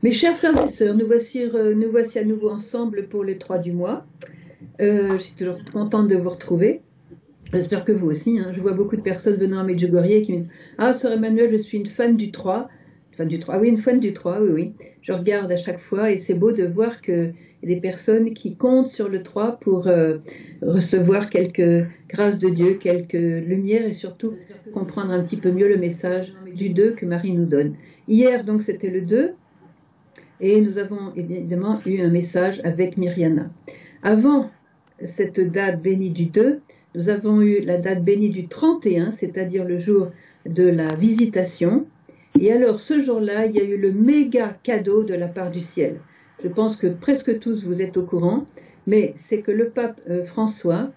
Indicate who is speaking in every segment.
Speaker 1: Mes chers frères et sœurs, nous voici à nouveau ensemble pour les 3 du mois. Je suis toujours contente de vous retrouver. J'espère que vous aussi. Je vois beaucoup de personnes venant à Medjugorje qui me disent « Ah, sœur Emmanuelle, je suis une fan du 3. » Fan du 3, oui, une fan du 3, oui, oui. Je regarde à chaque fois et c'est beau de voir qu'il y a des personnes qui comptent sur le 3 pour recevoir quelques grâces de Dieu, quelques lumières et surtout comprendre un petit peu mieux le message du 2 que Marie nous donne. Hier, donc, c'était le 2. Et nous avons évidemment eu un message avec Myriana. Avant cette date bénie du 2, nous avons eu la date bénie du 31, c'est-à-dire le jour de la visitation. Et alors ce jour-là, il y a eu le méga cadeau de la part du ciel. Je pense que presque tous vous êtes au courant, mais c'est que le pape François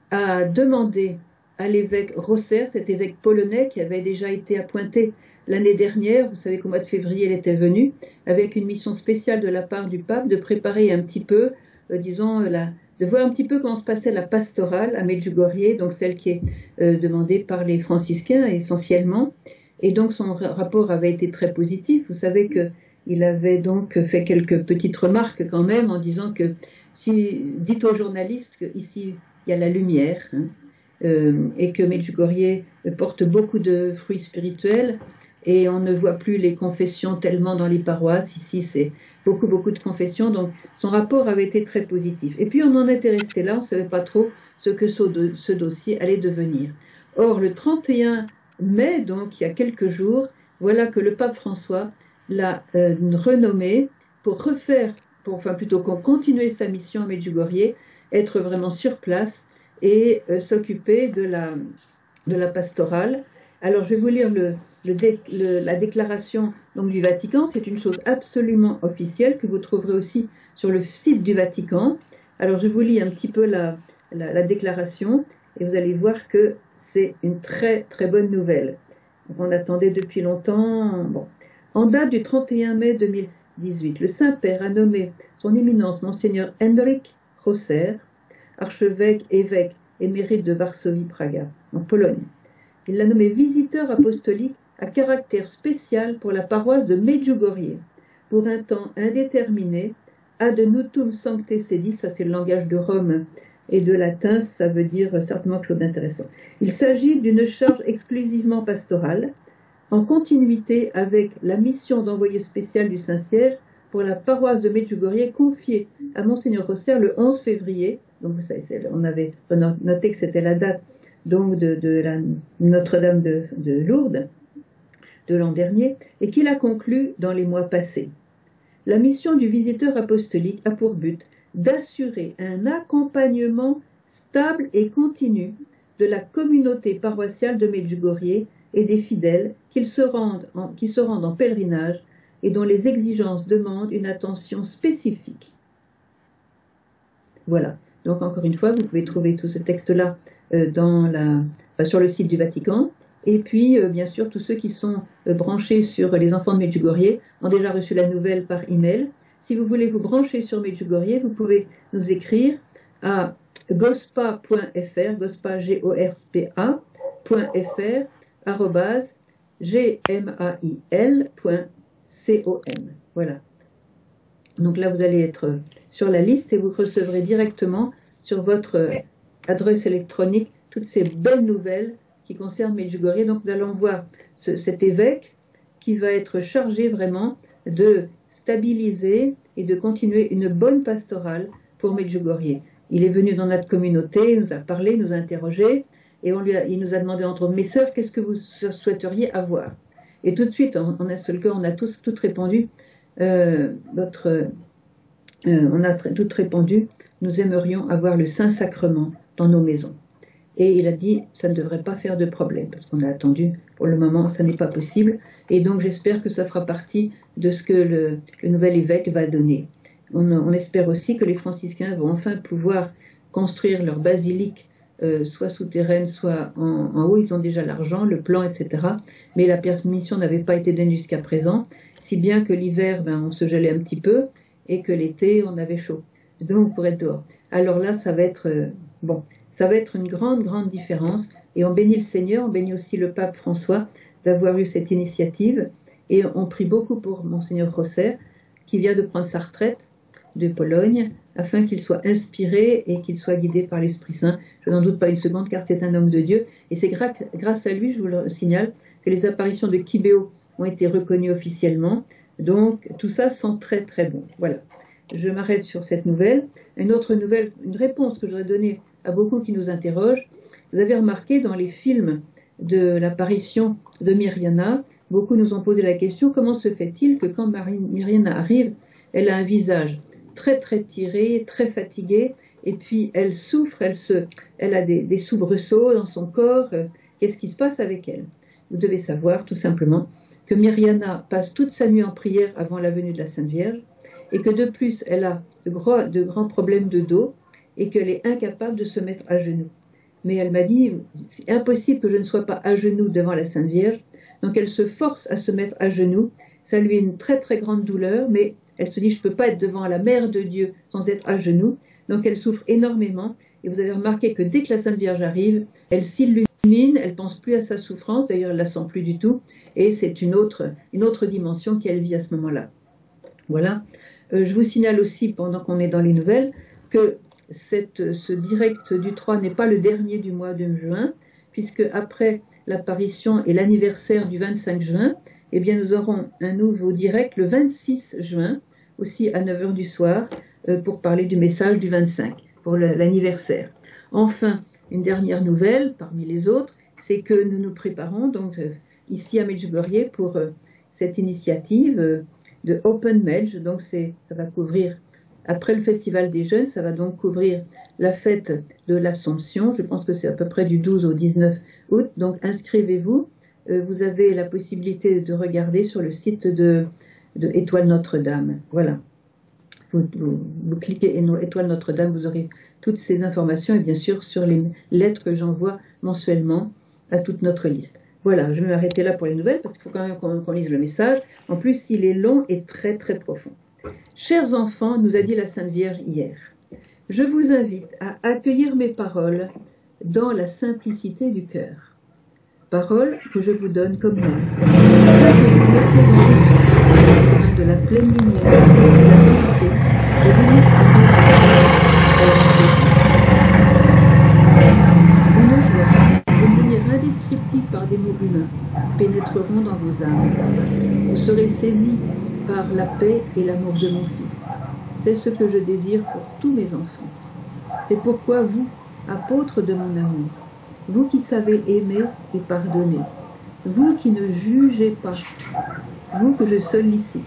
Speaker 1: a demandé à l'évêque Rosser, cet évêque polonais qui avait déjà été appointé l'année dernière, vous savez qu'au mois de février, il était venu, avec une mission spéciale de la part du pape, de préparer un petit peu, de voir un petit peu comment se passait la pastorale à Medjugorje, donc celle qui est demandée par les franciscains essentiellement. Et donc son rapport avait été très positif. Vous savez qu'il avait donc fait quelques petites remarques quand même en disant que si dites aux journalistes qu'ici il y a la lumière, et que Medjugorje porte beaucoup de fruits spirituels. Et on ne voit plus les confessions tellement dans les paroisses. Ici, c'est beaucoup de confessions. Donc, son rapport avait été très positif. Et puis, on en était resté là. On ne savait pas trop ce que ce dossier allait devenir. Or, le 31 mai, donc, il y a quelques jours, voilà que le pape François l'a renommé pour continuer sa mission à Medjugorje, être vraiment sur place et s'occuper de la pastorale. Alors, je vais vous lire la déclaration donc, du Vatican. C'est une chose absolument officielle que vous trouverez aussi sur le site du Vatican. Alors, je vous lis un petit peu la déclaration et vous allez voir que c'est une très très bonne nouvelle. On attendait depuis longtemps. Bon. En date du 31 mai 2018, le Saint-Père a nommé son éminence Monseigneur Henryk Rosser, archevêque, évêque émérite de Varsovie-Praga, en Pologne. Il l'a nommé visiteur apostolique à caractère spécial pour la paroisse de Medjugorje, pour un temps indéterminé, ad nutum sancte sedis, ça c'est le langage de Rome et de latin, ça veut dire certainement quelque chose d'intéressant. Il s'agit d'une charge exclusivement pastorale, en continuité avec la mission d'envoyé spécial du Saint-Siège pour la paroisse de Medjugorje confiée à Monseigneur Rosser le 11 février. Donc vous savez, on avait noté que c'était la date donc de la Notre-Dame de Lourdes de l'an dernier et qu'il a conclu dans les mois passés. La mission du visiteur apostolique a pour but d'assurer un accompagnement stable et continu de la communauté paroissiale de Medjugorje et des fidèles qui se rendent en pèlerinage et dont les exigences demandent une attention spécifique. Voilà. Donc, encore une fois, vous pouvez trouver tout ce texte-là sur le site du Vatican. Et puis, bien sûr, tous ceux qui sont branchés sur les enfants de Medjugorje ont déjà reçu la nouvelle par email. Si vous voulez vous brancher sur Medjugorje, vous pouvez nous écrire à gospa.fr, gospa, G-O-R-P-A.fr, gmail.com. Voilà. Donc là, vous allez être sur la liste et vous recevrez directement sur votre adresse électronique toutes ces belles nouvelles qui concernent Medjugorje. Donc nous allons voir cet évêque qui va être chargé vraiment de stabiliser et de continuer une bonne pastorale pour Medjugorje. Il est venu dans notre communauté, il nous a parlé, nous a interrogé et il nous a demandé entre autres, mes sœurs, qu'est-ce que vous souhaiteriez avoir? Et tout de suite, en un seul cœur, on a toutes répondu. On a toutes répondu, nous aimerions avoir le Saint-Sacrement dans nos maisons. Et il a dit, ça ne devrait pas faire de problème, parce qu'on a attendu, pour le moment, ça n'est pas possible. Et donc, j'espère que ça fera partie de ce que le nouvel évêque va donner. On espère aussi que les franciscains vont enfin pouvoir construire leur basilique, soit souterraine, soit en haut. Ils ont déjà l'argent, le plan, etc. Mais la permission n'avait pas été donnée jusqu'à présent, si bien que l'hiver, on se gelait un petit peu, et que l'été, on avait chaud. Donc, pour être dehors. Alors là, ça va être ça va être une grande différence. Et on bénit le Seigneur, on bénit aussi le pape François d'avoir eu cette initiative. Et on prie beaucoup pour Monseigneur Rosser, qui vient de prendre sa retraite de Pologne, afin qu'il soit inspiré et qu'il soit guidé par l'Esprit Saint. Je n'en doute pas une seconde, car c'est un homme de Dieu. Et c'est grâce à lui, je vous le signale, que les apparitions de Kibéo ont été reconnues officiellement. Donc, tout ça sent très très bon. Voilà. Je m'arrête sur cette nouvelle. Une autre nouvelle, une réponse que je voudrais donner à beaucoup qui nous interrogent. Vous avez remarqué dans les films de l'apparition de Mirjana, beaucoup nous ont posé la question, comment se fait-il que quand Mirjana arrive, elle a un visage très très tiré, très fatigué, et puis elle souffre, elle a des soubresauts dans son corps. Qu'est-ce qui se passe avec elle? Vous devez savoir tout simplement que Mirjana passe toute sa nuit en prière avant la venue de la Sainte Vierge, et que de plus elle a de grands problèmes de dos, et qu'elle est incapable de se mettre à genoux. Mais elle m'a dit, c'est impossible que je ne sois pas à genoux devant la Sainte Vierge, donc elle se force à se mettre à genoux. Ça lui est une très très grande douleur, mais elle se dit, je ne peux pas être devant la Mère de Dieu sans être à genoux. Donc elle souffre énormément. Et vous avez remarqué que dès que la Sainte Vierge arrive, elle s'illumine, elle ne pense plus à sa souffrance. D'ailleurs, elle ne la sent plus du tout. Et c'est une autre dimension qu'elle vit à ce moment-là. Voilà. Je vous signale aussi, pendant qu'on est dans les nouvelles, que ce direct du 3 n'est pas le dernier du mois de juin, puisque après l'apparition et l'anniversaire du 25 juin, eh bien, nous aurons un nouveau direct le 26 juin, aussi à 9h du soir, pour parler du message du 25, pour l'anniversaire. Enfin, une dernière nouvelle, parmi les autres, c'est que nous nous préparons donc ici à Medjugorje pour cette initiative de Open Medj. Donc ça va couvrir, après le Festival des Jeunes, ça va donc couvrir la fête de l'Assomption. Je pense que c'est à peu près du 12 au 19 août. Donc inscrivez-vous. Vous avez la possibilité de regarder sur le site de Étoile Notre-Dame. Voilà. Vous cliquez Étoile Notre-Dame, vous aurez toutes ces informations et bien sûr sur les lettres que j'envoie mensuellement à toute notre liste. Voilà, je vais m'arrêter là pour les nouvelles parce qu'il faut quand même qu'on lise le message. En plus, il est long et très très profond. Chers enfants, nous a dit la Sainte Vierge hier, je vous invite à accueillir mes paroles dans la simplicité du cœur. Paroles que je vous donne comme mère, de la pleine lumière, de la vérité, et d'unir une joie, une lumière indescriptible par des mots humains, pénétreront dans vos âmes. Vous serez saisis par la paix et l'amour de mon Fils. C'est ce que je désire pour tous mes enfants. C'est pourquoi vous, apôtres de mon amour, vous qui savez aimer et pardonner, vous qui ne jugez pas, vous que je sollicite,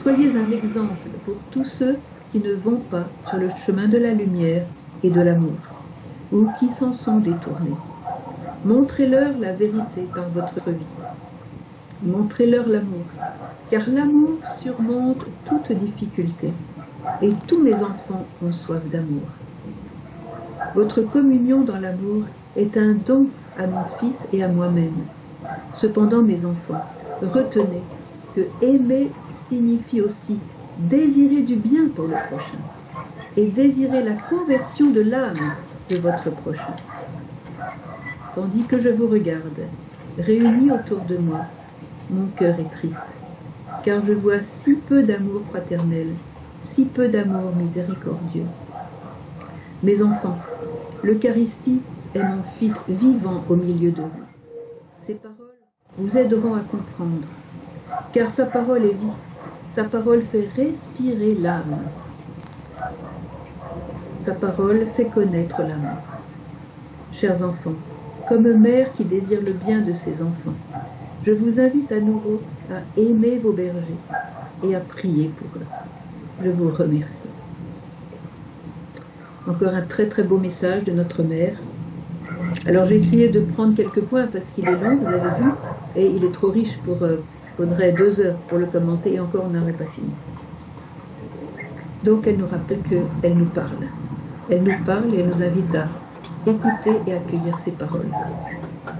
Speaker 1: soyez un exemple pour tous ceux qui ne vont pas sur le chemin de la lumière et de l'amour, ou qui s'en sont détournés. Montrez-leur la vérité par votre vie. Montrez-leur l'amour, car l'amour surmonte toute difficulté, et tous mes enfants ont soif d'amour. Votre communion dans l'amour est un don à mon Fils et à moi-même. Cependant, mes enfants, retenez que aimer signifie aussi désirer du bien pour le prochain et désirer la conversion de l'âme de votre prochain. Tandis que je vous regarde, réunis autour de moi, mon cœur est triste, car je vois si peu d'amour fraternel, si peu d'amour miséricordieux. Mes enfants, l'Eucharistie est mon Fils vivant au milieu de vous. Ces paroles vous aideront à comprendre, car sa parole est vie, sa parole fait respirer l'âme, sa parole fait connaître l'amour. Chers enfants, comme mère qui désire le bien de ses enfants, je vous invite à nouveau à aimer vos bergers et à prier pour eux. Je vous remercie. Encore un très très beau message de notre mère. Alors j'ai essayé de prendre quelques points parce qu'il est long, vous avez vu, et il est trop riche pour... faudrait 2 heures pour le commenter et encore on n'aurait pas fini. Donc elle nous rappelle qu'elle nous parle. Elle nous parle et elle nous invite à écouter et accueillir ses paroles.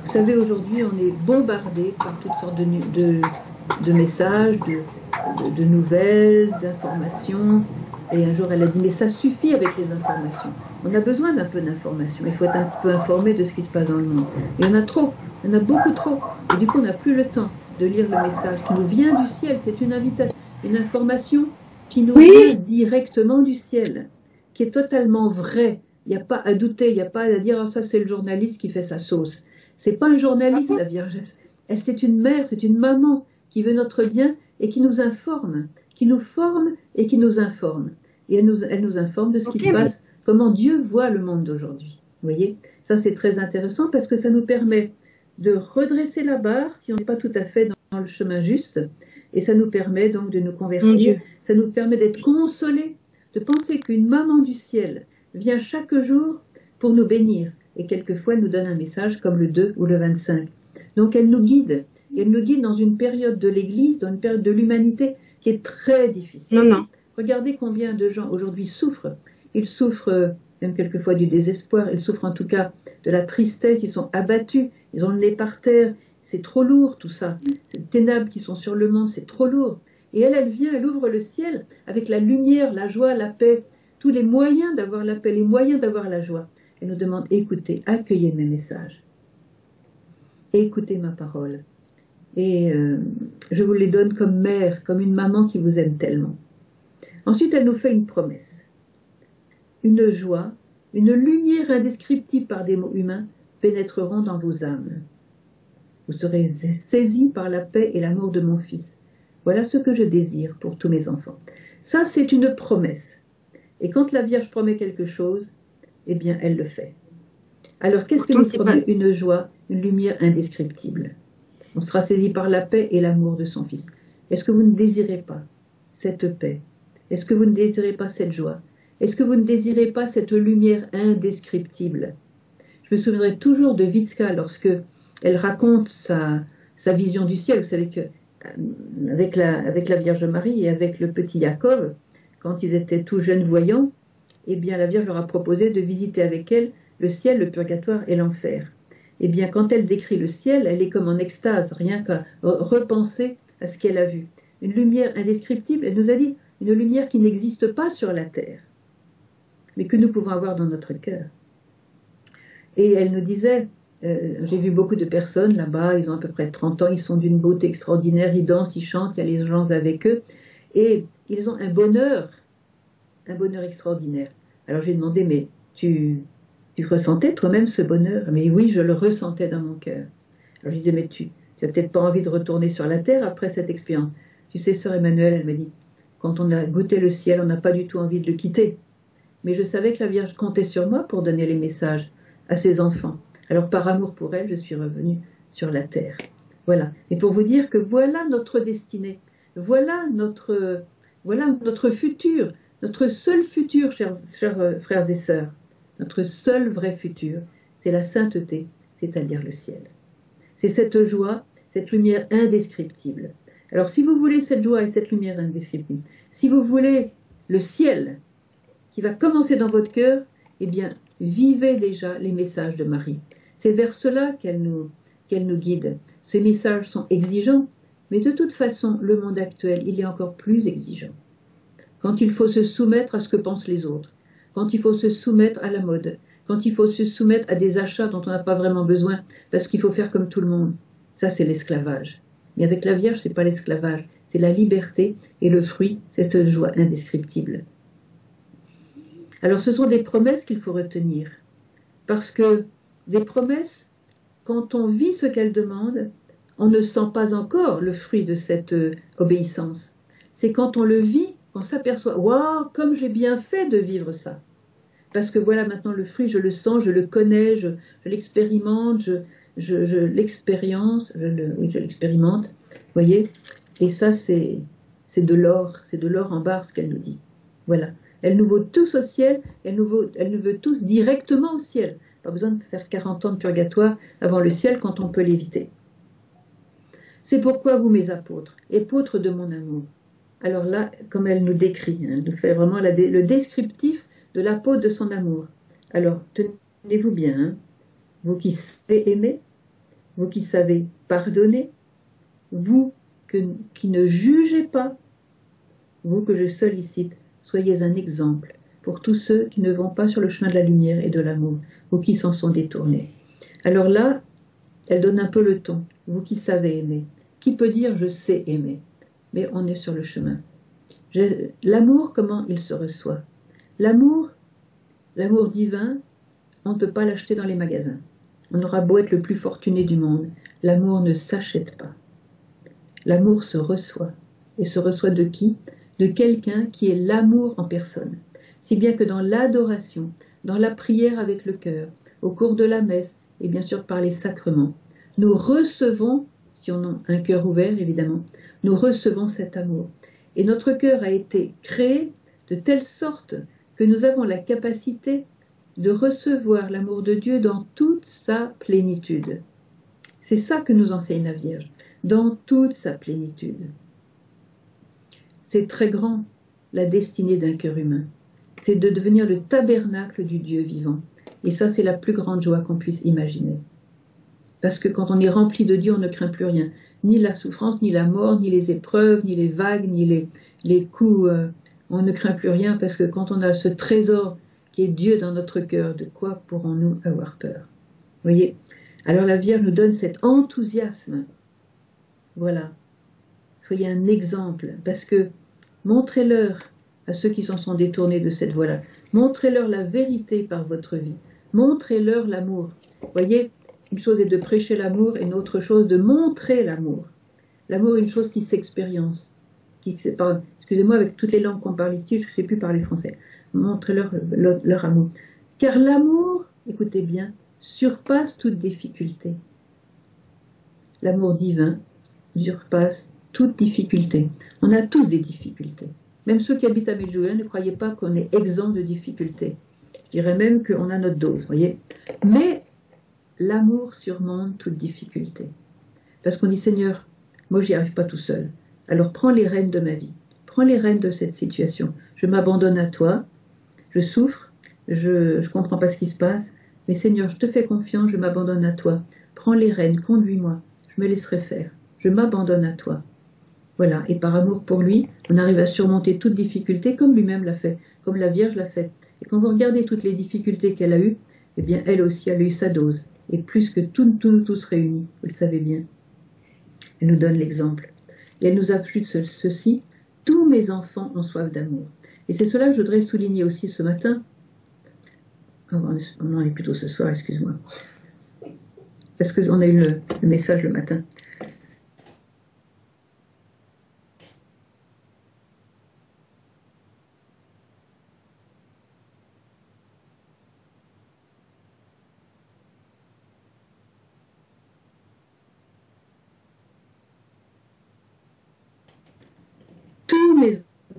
Speaker 1: Vous savez, aujourd'hui on est bombardé par toutes sortes de messages, de nouvelles, d'informations. Et un jour elle a dit, mais ça suffit avec les informations. On a besoin d'un peu d'informations. Il faut être un petit peu informé de ce qui se passe dans le monde. Et il y en a trop, il y en a beaucoup trop. Et du coup on n'a plus le temps de lire le message qui nous vient du ciel. C'est une invitation. une information qui nous vient directement du ciel, qui est totalement vraie. Il n'y a pas à douter, il n'y a pas à dire oh, ça c'est le journaliste qui fait sa sauce. C'est pas un journaliste, la Vierge. Elle, c'est une mère, c'est une maman qui veut notre bien et qui nous informe, qui nous forme et qui nous informe. Et elle nous informe de ce qui se passe, comment Dieu voit le monde d'aujourd'hui. Vous voyez, ça c'est très intéressant parce que ça nous permet de redresser la barre si on n'est pas tout à fait dans le chemin juste. Et ça nous permet donc de nous convertir. Ça nous permet d'être consolés, de penser qu'une maman du ciel vient chaque jour pour nous bénir. Et quelquefois, elle nous donne un message comme le 2 ou le 25. Donc, elle nous guide. Et elle nous guide dans une période de l'Église, dans une période de l'humanité qui est très difficile. Regardez combien de gens aujourd'hui souffrent. Ils souffrent même quelquefois du désespoir. Ils souffrent en tout cas de la tristesse. Ils sont abattus. Ils ont le nez par terre. C'est trop lourd tout ça. Ces ténèbres qui sont sur le monde, c'est trop lourd. Et elle vient, elle ouvre le ciel avec la lumière, la joie, la paix, tous les moyens d'avoir la paix, les moyens d'avoir la joie. Elle nous demande, écoutez, accueillez mes messages. Écoutez ma parole. Et je vous les donne comme mère, comme une maman qui vous aime tellement. Ensuite, elle nous fait une promesse. Une joie, une lumière indescriptible par des mots humains pénétreront dans vos âmes. Vous serez saisis par la paix et l'amour de mon Fils. Voilà ce que je désire pour tous mes enfants. Ça, c'est une promesse. Et quand la Vierge promet quelque chose, eh bien, elle le fait. Alors, qu'est-ce que nous promet? Une joie, une lumière indescriptible. On sera saisi par la paix et l'amour de son Fils. Est-ce que vous ne désirez pas cette paix? Est-ce que vous ne désirez pas cette joie? Est-ce que vous ne désirez pas cette lumière indescriptible? Je me souviendrai toujours de Witska lorsque elle raconte sa vision du ciel. Vous savez que avec la Vierge Marie et avec le petit Jacob, quand ils étaient tous jeunes voyants, eh bien la Vierge leur a proposé de visiter avec elle le ciel, le purgatoire et l'enfer. Eh bien quand elle décrit le ciel, elle est comme en extase, rien qu'à repenser à ce qu'elle a vu. Une lumière indescriptible, elle nous a dit, une lumière qui n'existe pas sur la terre, mais que nous pouvons avoir dans notre cœur. Et elle nous disait, j'ai vu beaucoup de personnes là-bas, ils ont à peu près 30 ans, ils sont d'une beauté extraordinaire, ils dansent, ils chantent, il y a les gens avec eux, et ils ont un bonheur extraordinaire. Alors j'ai demandé, mais tu ressentais toi-même ce bonheur? Mais oui, je le ressentais dans mon cœur. Alors je disais, mais tu n'as peut-être pas envie de retourner sur la terre après cette expérience. Tu sais, sœur Emmanuelle, elle m'a dit, quand on a goûté le ciel, on n'a pas du tout envie de le quitter. Mais je savais que la Vierge comptait sur moi pour donner les messages à ses enfants. Alors par amour pour elle, je suis revenue sur la terre. Voilà. Et pour vous dire que voilà notre destinée. Voilà notre futur. Notre seul futur, chers frères et sœurs. Notre seul vrai futur, c'est la sainteté, c'est-à-dire le ciel. C'est cette joie, cette lumière indescriptible. Alors si vous voulez cette joie et cette lumière indescriptible, si vous voulez le ciel qui va commencer dans votre cœur, eh bien, vivez déjà les messages de Marie. C'est vers cela qu'elle nous guide. Ces messages sont exigeants, mais de toute façon, le monde actuel, il est encore plus exigeant. Quand il faut se soumettre à ce que pensent les autres, quand il faut se soumettre à la mode, quand il faut se soumettre à des achats dont on n'a pas vraiment besoin, parce qu'il faut faire comme tout le monde, ça c'est l'esclavage. Mais avec la Vierge, c'est pas l'esclavage, c'est la liberté, et le fruit, c'est cette joie indescriptible. Alors ce sont des promesses qu'il faut retenir, parce que des promesses, quand on vit ce qu'elles demandent, on ne sent pas encore le fruit de cette obéissance. C'est quand on le vit qu'on s'aperçoit, waouh, comme j'ai bien fait de vivre ça. Parce que voilà, maintenant le fruit, je le sens, je le connais, je l'expérimente, je l'expérimente, je l'expérimente, vous voyez. Et ça, c'est de l'or en barre, ce qu'elle nous dit. Voilà. Elle nous vaut tous au ciel, elle nous veut tous directement au ciel. Pas besoin de faire 40 ans de purgatoire avant le ciel quand on peut l'éviter. C'est pourquoi vous, mes apôtres, épôtres de mon amour. Alors là, comme elle nous décrit, elle nous fait vraiment le descriptif de l'apôtre de son amour. Alors, tenez-vous bien, hein, vous qui savez aimer, vous qui savez pardonner, vous qui ne jugez pas, vous que je sollicite, soyez un exemple pour tous ceux qui ne vont pas sur le chemin de la lumière et de l'amour, ou qui s'en sont détournés. Alors là, elle donne un peu le ton, vous qui savez aimer. Qui peut dire « je sais aimer » mais on est sur le chemin L'amour, comment il se reçoit? L'amour divin, on ne peut pas l'acheter dans les magasins. On aura beau être le plus fortuné du monde, l'amour ne s'achète pas. L'amour se reçoit. Et se reçoit de qui? De quelqu'un qui est l'amour en personne. Si bien que dans l'adoration, dans la prière avec le cœur, au cours de la messe, et bien sûr par les sacrements, nous recevons, si on a un cœur ouvert évidemment, nous recevons cet amour. Et notre cœur a été créé de telle sorte que nous avons la capacité de recevoir l'amour de Dieu dans toute sa plénitude. C'est ça que nous enseigne la Vierge, dans toute sa plénitude. C'est très grand, la destinée d'un cœur humain. C'est de devenir le tabernacle du Dieu vivant. Et ça, c'est la plus grande joie qu'on puisse imaginer. Parce que quand on est rempli de Dieu, on ne craint plus rien. Ni la souffrance, ni la mort, ni les épreuves, ni les vagues, ni les coups. On ne craint plus rien parce que quand on a ce trésor qui est Dieu dans notre cœur, de quoi pourrons-nous avoir peur? Vous voyez? Alors la Vierge nous donne cet enthousiasme. Voilà. Soyez un exemple, parce que montrez-leur à ceux qui s'en sont détournés de cette voie-là. Montrez-leur la vérité par votre vie. Montrez-leur l'amour. Voyez, une chose est de prêcher l'amour et une autre chose de montrer l'amour. L'amour est une chose qui s'expérience. Excusez-moi, avec toutes les langues qu'on parle ici, je ne sais plus parler français. Montrez-leur leur amour. Car l'amour, écoutez bien, surpasse toute difficulté. L'amour divin surpasse toute difficulté. On a tous des difficultés. Même ceux qui habitent à Medjugorje, ne croyez pas qu'on est exempt de difficultés. Je dirais même qu'on a notre dose, voyez. Mais l'amour surmonte toute difficulté. Parce qu'on dit, Seigneur, moi j'y arrive pas tout seul. Alors prends les rênes de ma vie. Prends les rênes de cette situation. Je m'abandonne à toi. Je souffre. Je comprends pas ce qui se passe. Mais Seigneur, je te fais confiance, je m'abandonne à toi. Prends les rênes, conduis-moi. Je me laisserai faire. Je m'abandonne à toi. Voilà, et par amour pour lui, on arrive à surmonter toute difficulté comme lui-même l'a fait, comme la Vierge l'a fait. Et quand vous regardez toutes les difficultés qu'elle a eues, eh bien elle aussi elle a eu sa dose, et plus que nous tous réunis, vous le savez bien. Elle nous donne l'exemple. Et elle nous ajoute ceci, tous mes enfants ont soif d'amour. Et c'est cela que je voudrais souligner aussi ce matin. On en est plutôt ce soir, excuse-moi. Parce qu'on a eu le message le matin.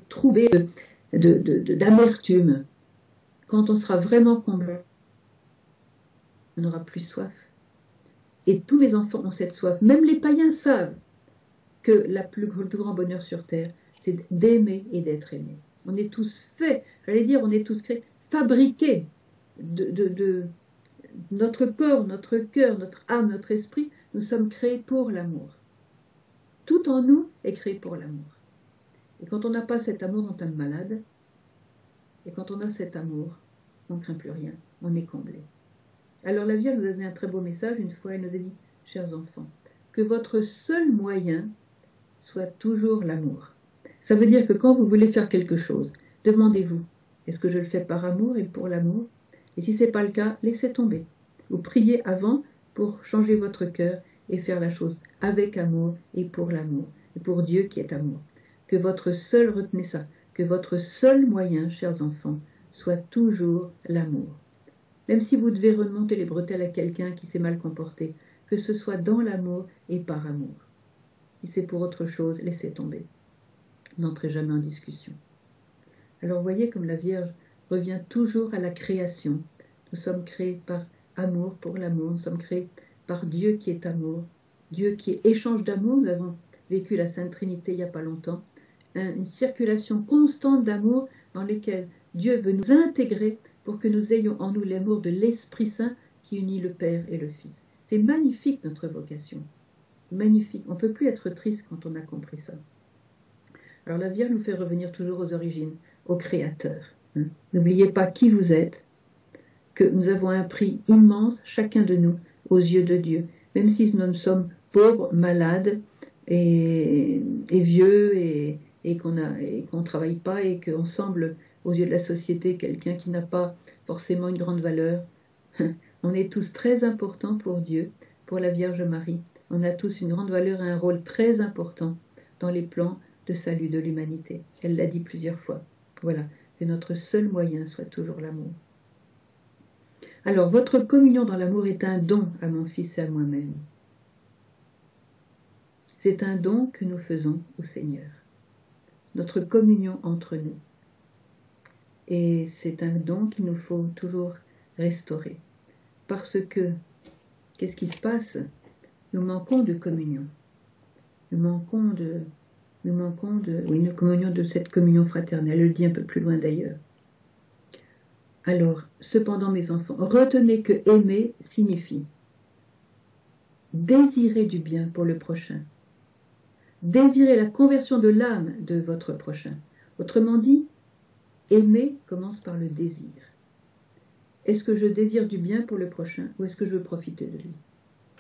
Speaker 1: Trouver d'amertume. Quand on sera vraiment comblé, on n'aura plus soif. Et tous les enfants ont cette soif. Même les païens savent que le plus grand bonheur sur terre, c'est d'aimer et d'être aimé. On est tous faits, j'allais dire, on est tous créés, fabriqués de notre corps, notre cœur, notre âme, notre esprit. Nous sommes créés pour l'amour. Tout en nous est créé pour l'amour. Et quand on n'a pas cet amour, on tombe malade. Et quand on a cet amour, on ne craint plus rien, on est comblé. Alors la Vierge nous a donné un très beau message une fois, elle nous a dit, chers enfants, que votre seul moyen soit toujours l'amour. Ça veut dire que quand vous voulez faire quelque chose, demandez-vous, est-ce que je le fais par amour et pour l'amour? Et si ce n'est pas le cas, laissez tomber. Vous priez avant pour changer votre cœur et faire la chose avec amour et pour l'amour, et pour Dieu qui est amour. Que votre seul, retenez ça, que votre seul moyen, chers enfants, soit toujours l'amour. Même si vous devez remonter les bretelles à quelqu'un qui s'est mal comporté, que ce soit dans l'amour et par amour. Si c'est pour autre chose, laissez tomber. N'entrez jamais en discussion. Alors voyez comme la Vierge revient toujours à la création. Nous sommes créés par amour pour l'amour, nous sommes créés par Dieu qui est amour, Dieu qui est échange d'amour. Nous avons vécu la Sainte Trinité il n'y a pas longtemps. Une circulation constante d'amour dans laquelle Dieu veut nous intégrer pour que nous ayons en nous l'amour de l'Esprit Saint qui unit le Père et le Fils. C'est magnifique notre vocation. Magnifique. On ne peut plus être triste quand on a compris ça. Alors la Vierge nous fait revenir toujours aux origines, au Créateur. N'oubliez pas qui vous êtes, que nous avons un prix immense, chacun de nous, aux yeux de Dieu. Même si nous sommes pauvres, malades et vieux et et qu'on ne travaille pas et qu'on semble, aux yeux de la société, quelqu'un qui n'a pas forcément une grande valeur. On est tous très importants pour Dieu, pour la Vierge Marie. On a tous une grande valeur et un rôle très important dans les plans de salut de l'humanité. Elle l'a dit plusieurs fois. Voilà, que notre seul moyen soit toujours l'amour. Alors, votre communion dans l'amour est un don à mon Fils et à moi-même. C'est un don que nous faisons au Seigneur. Notre communion entre nous. Et c'est un don qu'il nous faut toujours restaurer. Parce que, qu'est-ce qui se passe? Nous manquons de communion. Nous manquons de cette communion fraternelle. Elle le dit un peu plus loin d'ailleurs. Alors, cependant, mes enfants, retenez que aimer signifie désirer du bien pour le prochain. Désirer la conversion de l'âme de votre prochain. Autrement dit, aimer commence par le désir. Est-ce que je désire du bien pour le prochain ou est-ce que je veux profiter de lui?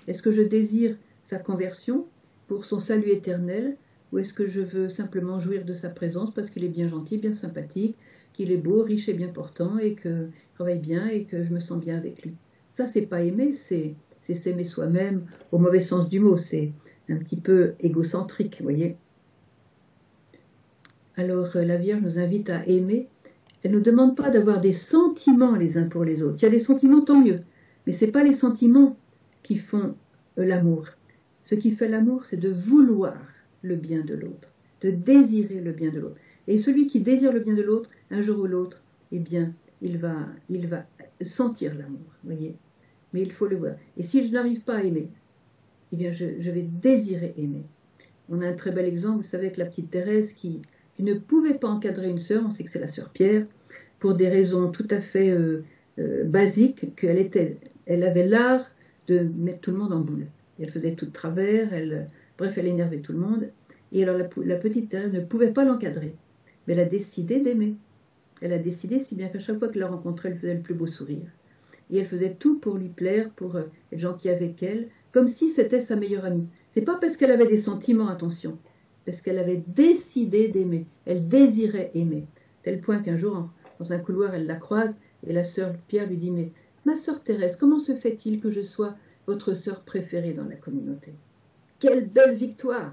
Speaker 1: Est-ce que je désire sa conversion pour son salut éternel ou est-ce que je veux simplement jouir de sa présence parce qu'il est bien gentil, bien sympathique, qu'il est beau, riche et bien portant et qu'il travaille bien et que je me sens bien avec lui? Ça, c'est pas aimer, c'est s'aimer soi-même au mauvais sens du mot, c'est un petit peu égocentrique, vous voyez. Alors, la Vierge nous invite à aimer. Elle ne nous demande pas d'avoir des sentiments les uns pour les autres. Il y a des sentiments, tant mieux. Mais ce n'est pas les sentiments qui font l'amour. Ce qui fait l'amour, c'est de vouloir le bien de l'autre, de désirer le bien de l'autre. Et celui qui désire le bien de l'autre, un jour ou l'autre, eh bien, il va sentir l'amour, voyez. Mais il faut le voir. Et si je n'arrive pas à aimer, eh bien, je vais désirer aimer. On a un très bel exemple, vous savez, avec la petite Thérèse qui ne pouvait pas encadrer une sœur, on sait que c'est la sœur Pierre, pour des raisons tout à fait basiques, elle avait l'art de mettre tout le monde en boule. Elle faisait tout de travers, bref, elle énervait tout le monde. Et alors la petite Thérèse ne pouvait pas l'encadrer, mais elle a décidé d'aimer. Elle a décidé, si bien qu'à chaque fois qu'elle la rencontrait, elle faisait le plus beau sourire. Et elle faisait tout pour lui plaire, pour être gentille avec elle, comme si c'était sa meilleure amie. C'est pas parce qu'elle avait des sentiments, attention, parce qu'elle avait décidé d'aimer. Elle désirait aimer. Tel point qu'un jour, dans un couloir, elle la croise, et la sœur Pierre lui dit, mais ma sœur Thérèse, comment se fait-il que je sois votre sœur préférée dans la communauté? Quelle belle victoire!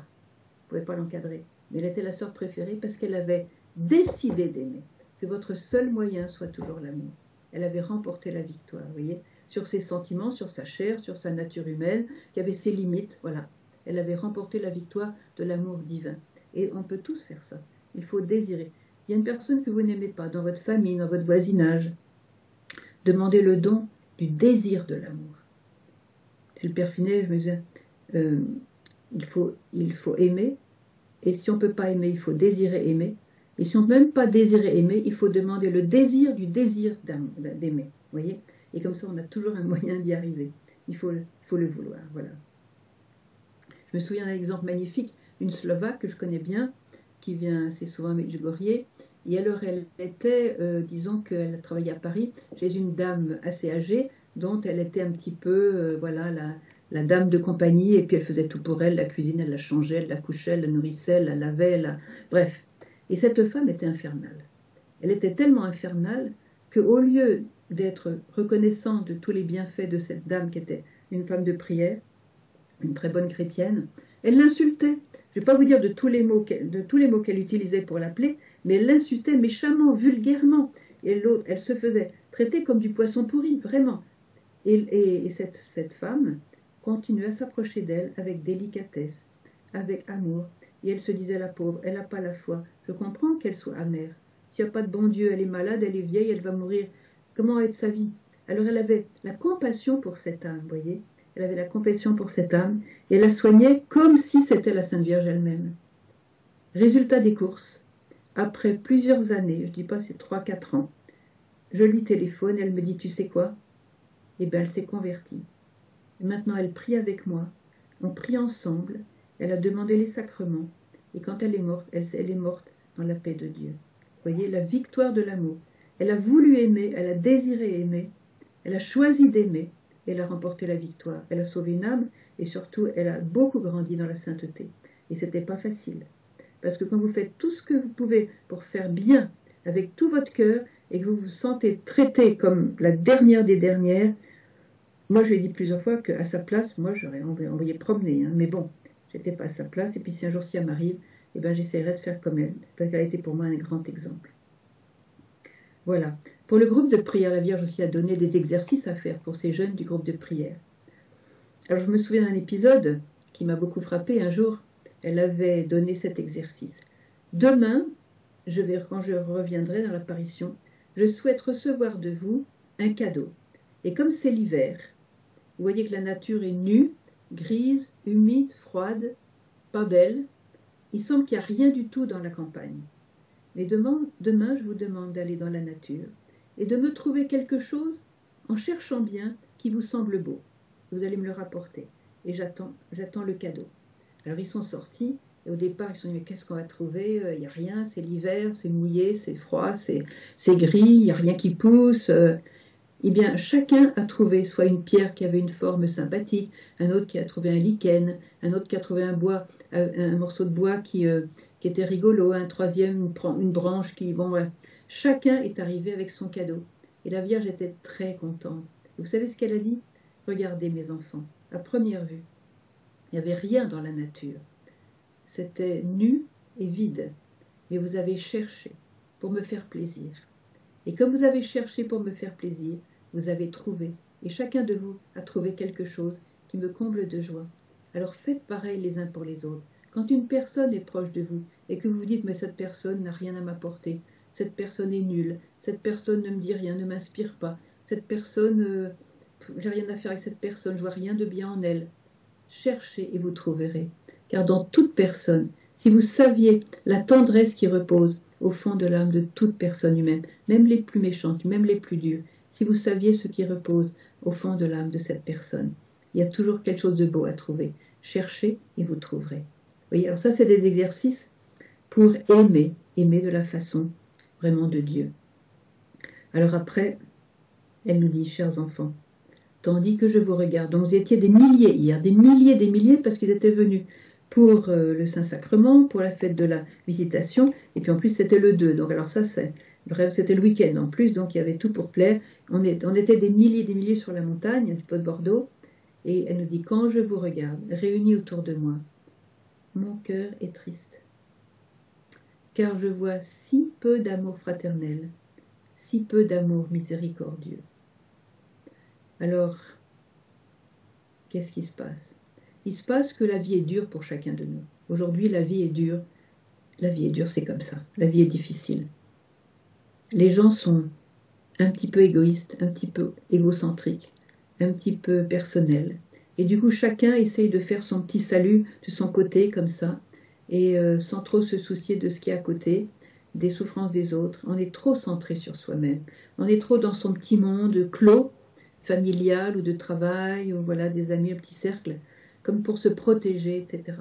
Speaker 1: Vous ne pouvez pas l'encadrer. Mais elle était la sœur préférée parce qu'elle avait décidé d'aimer. Que votre seul moyen soit toujours l'amour. Elle avait remporté la victoire, vous voyez, sur ses sentiments, sur sa chair, sur sa nature humaine, qui avait ses limites, voilà. Elle avait remporté la victoire de l'amour divin. Et on peut tous faire ça. Il faut désirer. Il y a une personne que vous n'aimez pas, dans votre famille, dans votre voisinage. Demandez le don du désir de l'amour. C'est le Père Finet, je me disais, il faut aimer, et si on ne peut pas aimer, il faut désirer aimer. Et si on ne peut même pas désirer aimer, il faut demander le désir du désir d'aimer. Voyez? Et comme ça, on a toujours un moyen d'y arriver. Il faut le vouloir. Voilà. Je me souviens d'un exemple magnifique, une Slovaque que je connais bien, qui vient assez souvent à Medjugorje. Et alors, elle était, disons qu'elle travaillait à Paris, chez une dame assez âgée, dont elle était un petit peu, voilà, la dame de compagnie, et puis elle faisait tout pour elle, la cuisine, elle la changeait, elle la couchait, elle la nourrissait, elle la lavait, bref. Et cette femme était infernale. Elle était tellement infernale qu'au lieu d'être reconnaissante de tous les bienfaits de cette dame qui était une femme de prière, une très bonne chrétienne, elle l'insultait. Je ne vais pas vous dire de tous les mots qu'elle utilisait pour l'appeler, mais elle l'insultait méchamment, vulgairement. Et l'autre, elle se faisait traiter comme du poisson pourri, vraiment. Et cette femme continuait à s'approcher d'elle avec délicatesse, avec amour. Et elle se disait, la pauvre, elle n'a pas la foi. Je comprends qu'elle soit amère. S'il n'y a pas de bon Dieu, elle est malade, elle est vieille, elle va mourir. Comment va être sa vie? Alors elle avait la compassion pour cette âme, vous voyez. Elle avait la compassion pour cette âme et elle la soignait comme si c'était la Sainte Vierge elle-même. Résultat des courses, après plusieurs années, je ne dis pas c'est 3-4 ans, je lui téléphone, elle me dit, tu sais quoi? Eh bien, elle s'est convertie. Et maintenant, elle prie avec moi, on prie ensemble, elle a demandé les sacrements, et quand elle est morte, elle est morte dans la paix de Dieu. Vous voyez, la victoire de l'amour. Elle a voulu aimer, elle a désiré aimer, elle a choisi d'aimer, et elle a remporté la victoire. Elle a sauvé une âme, et surtout, elle a beaucoup grandi dans la sainteté. Et c'était pas facile. Parce que quand vous faites tout ce que vous pouvez pour faire bien avec tout votre cœur et que vous vous sentez traité comme la dernière des dernières, moi je lui ai dit plusieurs fois qu'à sa place, moi j'aurais envoyé promener, hein, mais bon, j'étais pas à sa place, et puis si un jour si elle m'arrive, eh ben, j'essaierai de faire comme elle, parce qu'elle a été pour moi un grand exemple. Voilà. Pour le groupe de prière, la Vierge aussi a donné des exercices à faire pour ces jeunes du groupe de prière. Alors je me souviens d'un épisode qui m'a beaucoup frappé. Un jour, elle avait donné cet exercice. Demain, quand je reviendrai dans l'apparition, je souhaite recevoir de vous un cadeau. Et comme c'est l'hiver, vous voyez que la nature est nue, grise, humide, froide, pas belle. Il semble qu'il n'y a rien du tout dans la campagne. Mais demain, je vous demande d'aller dans la nature et de me trouver quelque chose, en cherchant bien, qui vous semble beau. Vous allez me le rapporter. Et j'attends le cadeau. Alors ils sont sortis, et au départ ils se sont dit, mais qu'est-ce qu'on va trouver? Il n'y a rien, c'est l'hiver, c'est mouillé, c'est froid, c'est gris, il n'y a rien qui pousse. Eh bien, chacun a trouvé soit une pierre qui avait une forme sympathique, un autre qui a trouvé un lichen, un autre qui a trouvé un morceau de bois qui était rigolo, un troisième une branche qui... Bon, voilà. Chacun est arrivé avec son cadeau. Et la Vierge était très contente. Et vous savez ce qu'elle a dit? Regardez mes enfants, à première vue, il n'y avait rien dans la nature. C'était nu et vide. Mais vous avez cherché pour me faire plaisir. Et comme vous avez cherché pour me faire plaisir, vous avez trouvé. Et chacun de vous a trouvé quelque chose qui me comble de joie. Alors faites pareil les uns pour les autres. Quand une personne est proche de vous et que vous vous dites, mais cette personne n'a rien à m'apporter, cette personne est nulle, cette personne ne me dit rien, ne m'inspire pas, cette personne, j'ai rien à faire avec cette personne, je vois rien de bien en elle. Cherchez et vous trouverez. Car dans toute personne, si vous saviez la tendresse qui repose au fond de l'âme de toute personne humaine, même les plus méchantes, même les plus dures, si vous saviez ce qui repose au fond de l'âme de cette personne, il y a toujours quelque chose de beau à trouver. Cherchez et vous trouverez. Vous voyez, alors ça c'est des exercices pour aimer de la façon vraiment de Dieu. Alors après, elle nous dit, chers enfants, tandis que je vous regarde, donc vous étiez des milliers hier, des milliers, parce qu'ils étaient venus pour le Saint-Sacrement, pour la fête de la Visitation, et puis en plus c'était le 2, donc alors ça c'est bref, c'était le week-end en plus, donc il y avait tout pour plaire. On était des milliers sur la montagne, du pot de Bordeaux, et elle nous dit, quand je vous regarde, réunis autour de moi, mon cœur est triste, car je vois si peu d'amour fraternel, si peu d'amour miséricordieux. Alors, qu'est-ce qui se passe? Il se passe que la vie est dure pour chacun de nous. Aujourd'hui, la vie est dure. La vie est dure, c'est comme ça. La vie est difficile. Les gens sont un petit peu égoïstes, un petit peu égocentriques, un petit peu personnels. Et du coup, chacun essaye de faire son petit salut de son côté, comme ça, et sans trop se soucier de ce qui est à côté, des souffrances des autres. On est trop centré sur soi-même. On est trop dans son petit monde clos, familial ou de travail, ou voilà, des amis, un petit cercle, comme pour se protéger, etc.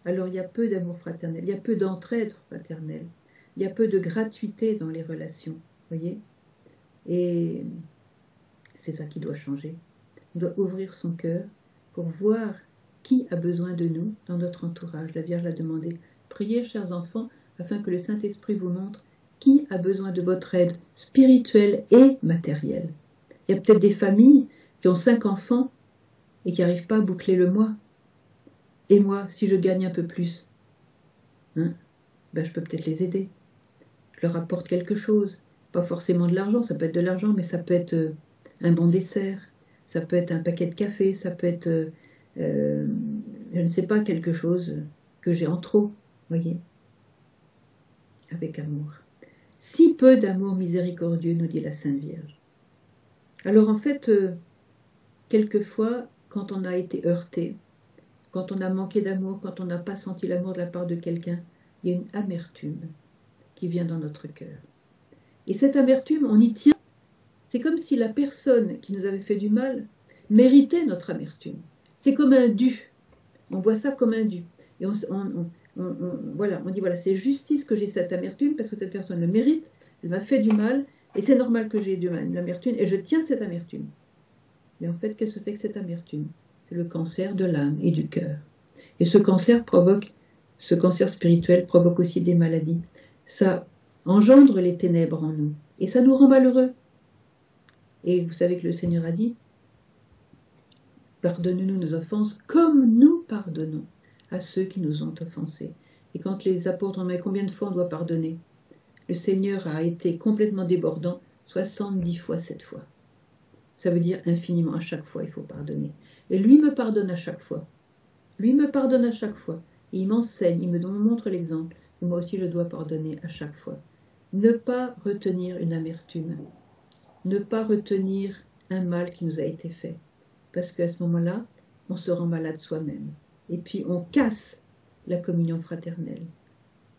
Speaker 1: Alors il y a peu d'amour fraternel, il y a peu d'entraide fraternelle, il y a peu de gratuité dans les relations, voyez. Et c'est ça qui doit changer. On doit ouvrir son cœur pour voir qui a besoin de nous dans notre entourage. La Vierge l'a demandé. Priez, chers enfants, afin que le Saint-Esprit vous montre qui a besoin de votre aide spirituelle et matérielle. Il y a peut-être des familles qui ont 5 enfants et qui n'arrivent pas à boucler le mois. Et moi, si je gagne un peu plus, ben, je peux peut-être les aider. Je leur apporte quelque chose. Pas forcément de l'argent, ça peut être de l'argent, mais ça peut être un bon dessert, ça peut être un paquet de café, ça peut être, je ne sais pas, quelque chose que j'ai en trop, voyez, avec amour. Si peu d'amour miséricordieux, nous dit la Sainte Vierge. Alors en fait, quelquefois, quand on a été heurté, quand on a manqué d'amour, quand on n'a pas senti l'amour de la part de quelqu'un, il y a une amertume qui vient dans notre cœur. Et cette amertume, on y tient. C'est comme si la personne qui nous avait fait du mal méritait notre amertume. C'est comme un dû. On voit ça comme un dû. Et on dit, voilà, c'est justice que j'ai cette amertume parce que cette personne le mérite, elle m'a fait du mal, et c'est normal que j'ai du mal, l'amertume, et je tiens cette amertume. Mais en fait, qu'est-ce que c'est que cette amertume? C'est le cancer de l'âme et du cœur. Et ce cancer provoque ce cancer spirituel provoque aussi des maladies. Ça engendre les ténèbres en nous et ça nous rend malheureux. Et vous savez que le Seigneur a dit, pardonnez-nous nos offenses comme nous pardonnons à ceux qui nous ont offensés. Et quand les apôtres ont demandé combien de fois on doit pardonner, le Seigneur a été complètement débordant, 70 fois 7 fois. Ça veut dire infiniment, à chaque fois il faut pardonner. Et lui me pardonne à chaque fois. Lui me pardonne à chaque fois. Et il m'enseigne, il me montre l'exemple. Et moi aussi je dois pardonner à chaque fois. Ne pas retenir une amertume. Ne pas retenir un mal qui nous a été fait. Parce qu'à ce moment-là, on se rend malade soi-même. Et puis on casse la communion fraternelle.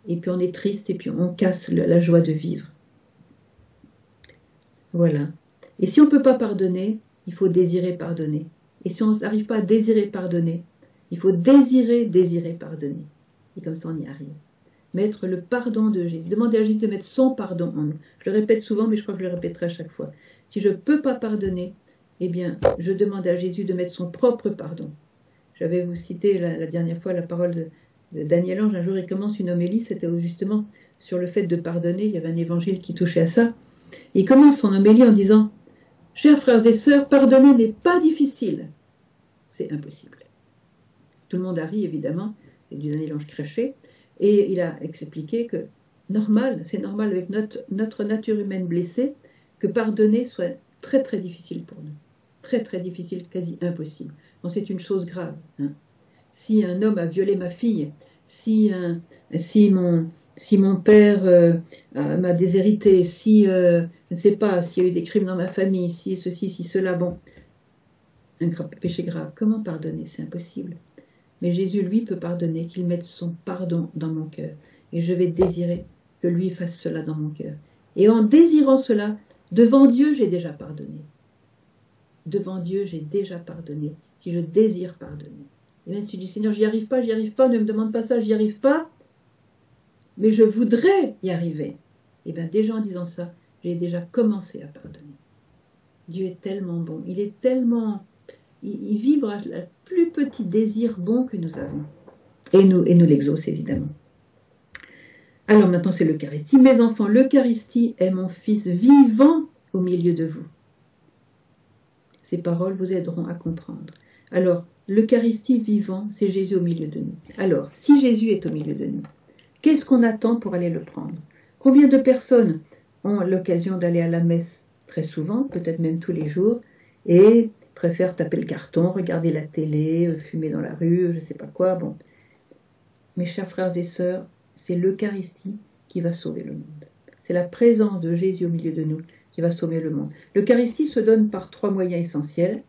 Speaker 1: Et puis on est triste et puis on casse la joie de vivre. Voilà. Et si on ne peut pas pardonner, il faut désirer pardonner. Et si on n'arrive pas à désirer pardonner, il faut désirer pardonner. Et comme ça on y arrive. Mettre le pardon de Jésus. Demander à Jésus de mettre son pardon en nous. Je le répète souvent, mais je crois que je le répéterai à chaque fois. Si je ne peux pas pardonner, eh bien, je demande à Jésus de mettre son propre pardon. J'avais vous cité la dernière fois la parole de Daniel Ange. Un jour, il commence une homélie, c'était justement sur le fait de pardonner. Il y avait un évangile qui touchait à ça. Il commence son homélie en disant « Chers frères et sœurs, pardonner n'est pas difficile. C'est impossible. » Tout le monde a ri, évidemment, et du Daniel Ange craché. Et il a expliqué que c'est normal avec notre nature humaine blessée, que pardonner soit très très difficile pour nous. Très très difficile, quasi impossible. Donc c'est une chose grave. Hein. Si un homme a violé ma fille, si mon père m'a déshérité, si, je ne sais pas, s'il y a eu des crimes dans ma famille, si ceci, si cela, bon, un péché grave, comment pardonner? C'est impossible. Mais Jésus, lui, peut pardonner, qu'il mette son pardon dans mon cœur. Et je vais désirer que lui fasse cela dans mon cœur. Et en désirant cela, devant Dieu, j'ai déjà pardonné. Devant Dieu, j'ai déjà pardonné, si je désire pardonner. Et même si tu dis, Seigneur, j'y arrive pas, ne me demande pas ça, j'y arrive pas, mais je voudrais y arriver. Et bien déjà en disant ça, j'ai déjà commencé à pardonner. Dieu est tellement bon, il est tellement... Il vibre à le plus petit désir bon que nous avons. Et nous l'exauce, évidemment. Alors maintenant, c'est l'Eucharistie. Mes enfants, l'Eucharistie est mon Fils vivant au milieu de vous. Ces paroles vous aideront à comprendre. Alors, l'Eucharistie vivant, c'est Jésus au milieu de nous. Alors, si Jésus est au milieu de nous, qu'est-ce qu'on attend pour aller le prendre? Combien de personnes ont l'occasion d'aller à la messe? Très souvent, peut-être même tous les jours, et préfèrent taper le carton, regarder la télé, fumer dans la rue, je ne sais pas quoi. Bon. Mes chers frères et sœurs, c'est l'Eucharistie qui va sauver le monde. C'est la présence de Jésus au milieu de nous qui va sauver le monde. L'Eucharistie se donne par 3 moyens essentiels.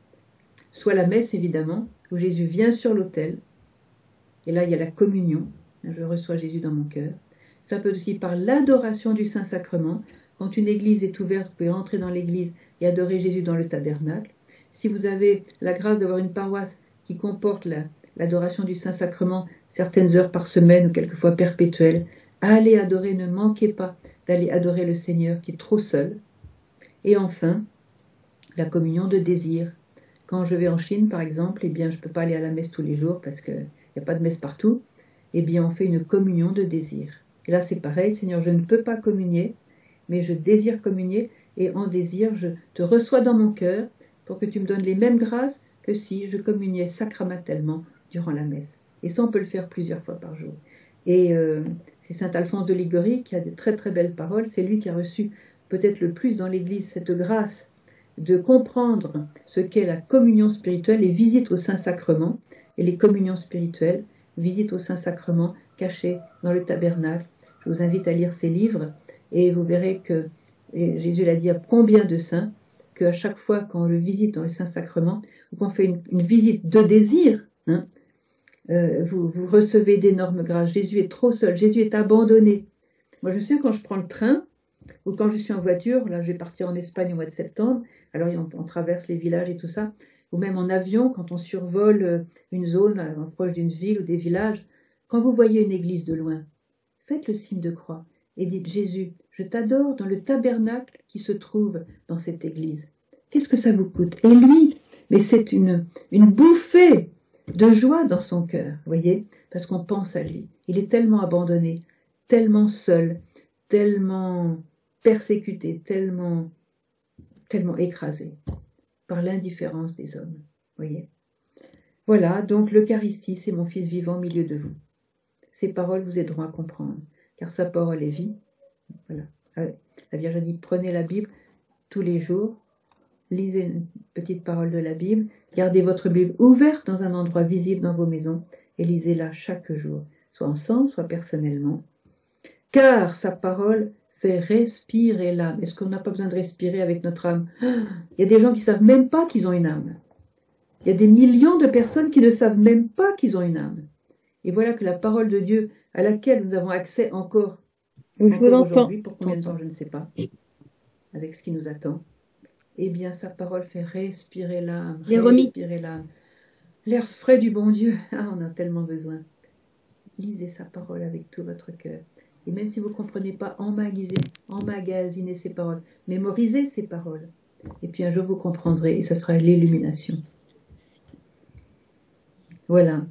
Speaker 1: Soit la messe, évidemment, où Jésus vient sur l'autel. Et là, il y a la communion. Je reçois Jésus dans mon cœur. Ça peut aussi par l'adoration du Saint-Sacrement. Quand une église est ouverte, vous pouvez entrer dans l'église et adorer Jésus dans le tabernacle. Si vous avez la grâce d'avoir une paroisse qui comporte l'adoration du Saint-Sacrement certaines heures par semaine ou quelquefois perpétuelle, allez adorer, ne manquez pas d'aller adorer le Seigneur qui est trop seul. Et enfin, la communion de désir. Quand je vais en Chine, par exemple, eh bien, je ne peux pas aller à la messe tous les jours parce qu'il n'y a pas de messe partout. Eh bien, on fait une communion de désir. Et là, c'est pareil, Seigneur, je ne peux pas communier, mais je désire communier. Et en désir, je te reçois dans mon cœur pour que tu me donnes les mêmes grâces que si je communiais sacramentellement durant la messe. Et ça, on peut le faire plusieurs fois par jour. Et c'est saint Alphonse de Liguori qui a de très très belles paroles. C'est lui qui a reçu peut-être le plus dans l'Église cette grâce de comprendre ce qu'est la communion spirituelle et visite au Saint-Sacrement. Et les communions spirituelles, visite au Saint-Sacrement cachées dans le tabernacle. Je vous invite à lire ces livres et vous verrez que Jésus l'a dit à combien de saints, qu'à chaque fois qu'on le visite dans le Saint-Sacrement, ou qu'on fait une visite de désir, hein, vous recevez d'énormes grâces. Jésus est trop seul, Jésus est abandonné. Moi, je me souviens quand je prends le train, ou quand je suis en voiture, là je vais partir en Espagne au mois de septembre, alors on traverse les villages et tout ça, ou même en avion, quand on survole une zone proche d'une ville ou des villages, quand vous voyez une église de loin, faites le signe de croix et dites « Jésus, je t'adore dans le tabernacle qui se trouve dans cette église. » Qu'est-ce que ça vous coûte? Et lui, mais c'est une bouffée de joie dans son cœur, vous voyez, parce qu'on pense à lui. Il est tellement abandonné, tellement seul, tellement persécuté, tellement écrasé par l'indifférence des hommes, voyez. Voilà, donc l'Eucharistie, c'est mon Fils vivant au milieu de vous. Ces paroles vous aideront à comprendre, car sa parole est vie. Voilà. La Vierge a dit, prenez la Bible tous les jours, lisez une petite parole de la Bible, gardez votre Bible ouverte dans un endroit visible dans vos maisons et lisez-la chaque jour, soit ensemble, soit personnellement. Car sa parole fait respirer l'âme. Est-ce qu'on n'a pas besoin de respirer avec notre âme? Il y a des gens qui ne savent même pas qu'ils ont une âme. Il y a des millions de personnes qui ne savent même pas qu'ils ont une âme. Et voilà que la parole de Dieu, à laquelle nous avons accès encore aujourd'hui, pour combien de temps, je ne sais pas, avec ce qui nous attend, eh bien, sa parole fait respirer l'âme, respirer l'âme. L'air frais du bon Dieu, ah, on a tellement besoin. Lisez sa parole avec tout votre cœur. Et même si vous ne comprenez pas, emmagasinez ces paroles, mémorisez ces paroles. Et puis un jour, vous comprendrez, et ça sera l'illumination. Voilà.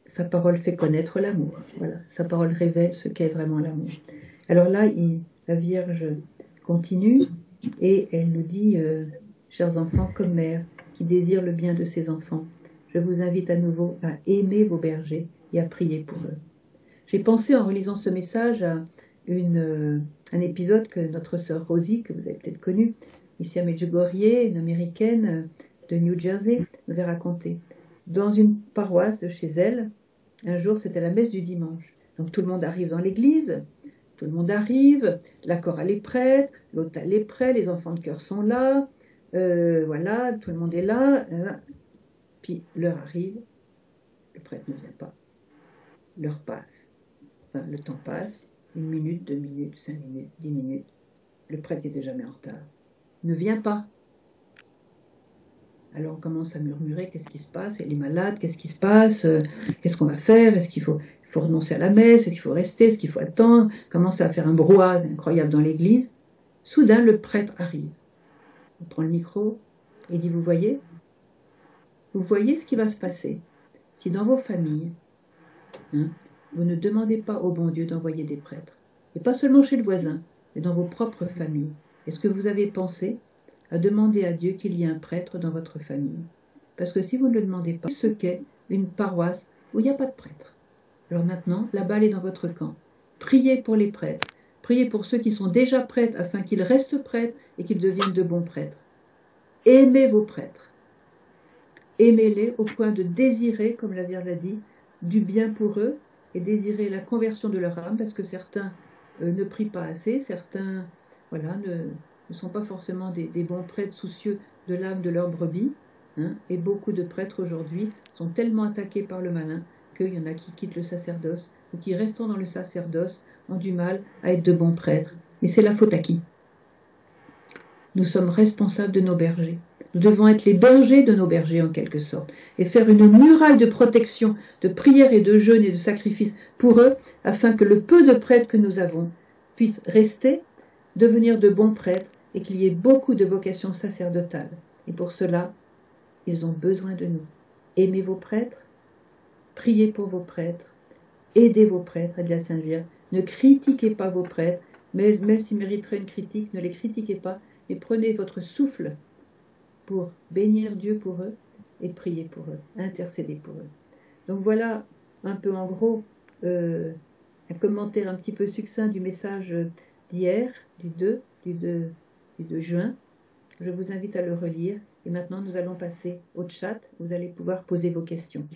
Speaker 1: Sa parole fait connaître l'amour. Voilà. Sa parole révèle ce qu'est vraiment l'amour. Alors là, la Vierge continue et elle nous dit, chers enfants, comme mère qui désire le bien de ses enfants, je vous invite à nouveau à aimer vos bergers et à prier pour eux. J'ai pensé en relisant ce message à un épisode que notre sœur Rosie, que vous avez peut-être connue, ici à Medjugorje, une américaine de New Jersey, m'avait raconté. Dans une paroisse de chez elle, un jour c'était la messe du dimanche. Donc tout le monde arrive dans l'église, tout le monde arrive, la chorale est prête, l'autel est prêt, les enfants de chœur sont là, voilà, tout le monde est là. Puis l'heure arrive, le prêtre ne vient pas. L'heure passe. Enfin, le temps passe, 1 minute, 2 minutes, 5 minutes, 10 minutes. Le prêtre est déjà mis en retard. Ne vient pas. Alors on commence à murmurer, qu'est-ce qui se passe? Elle est malade, qu'est-ce qui se passe? Qu'est-ce qu'on va faire? Est-ce qu'il faut renoncer à la messe? Est-ce qu'il faut rester? Est-ce qu'il faut attendre? Commence à faire un brouhaha incroyable dans l'église. Soudain, le prêtre arrive. Il prend le micro et dit, vous voyez ce qui va se passer si dans vos familles, vous ne demandez pas au bon Dieu d'envoyer des prêtres. Et pas seulement chez le voisin, mais dans vos propres familles. Est-ce que vous avez pensé à demander à Dieu qu'il y ait un prêtre dans votre famille? Parce que si vous ne le demandez pas, ce qu'est une paroisse où il n'y a pas de prêtre. Alors maintenant, la balle est dans votre camp. Priez pour les prêtres. Priez pour ceux qui sont déjà prêtres afin qu'ils restent prêtres et qu'ils deviennent de bons prêtres. Aimez vos prêtres. Aimez-les au point de désirer, comme la Vierge l'a dit, du bien pour eux et désirer la conversion de leur âme, parce que certains ne prient pas assez, certains voilà, ne sont pas forcément des bons prêtres soucieux de l'âme de leur brebis, et beaucoup de prêtres aujourd'hui sont tellement attaqués par le malin qu'il y en a qui quittent le sacerdoce ou qui, restant dans le sacerdoce, ont du mal à être de bons prêtres. Mais c'est la faute à qui? Nous sommes responsables de nos bergers. Nous devons être les bergers de nos bergers en quelque sorte et faire une muraille de protection, de prière et de jeûne et de sacrifice pour eux afin que le peu de prêtres que nous avons puissent rester, devenir de bons prêtres et qu'il y ait beaucoup de vocations sacerdotales. Et pour cela, ils ont besoin de nous. Aimez vos prêtres, priez pour vos prêtres, aidez vos prêtres, a dit la Sainte Vierge. Ne critiquez pas vos prêtres, même s'ils mériteraient une critique, ne les critiquez pas, mais prenez votre souffle pour bénir Dieu pour eux et prier pour eux, intercéder pour eux. Donc voilà un peu en gros un commentaire un petit peu succinct du message d'hier, du 2 juin. Je vous invite à le relire et maintenant nous allons passer au chat. Vous allez pouvoir poser vos questions.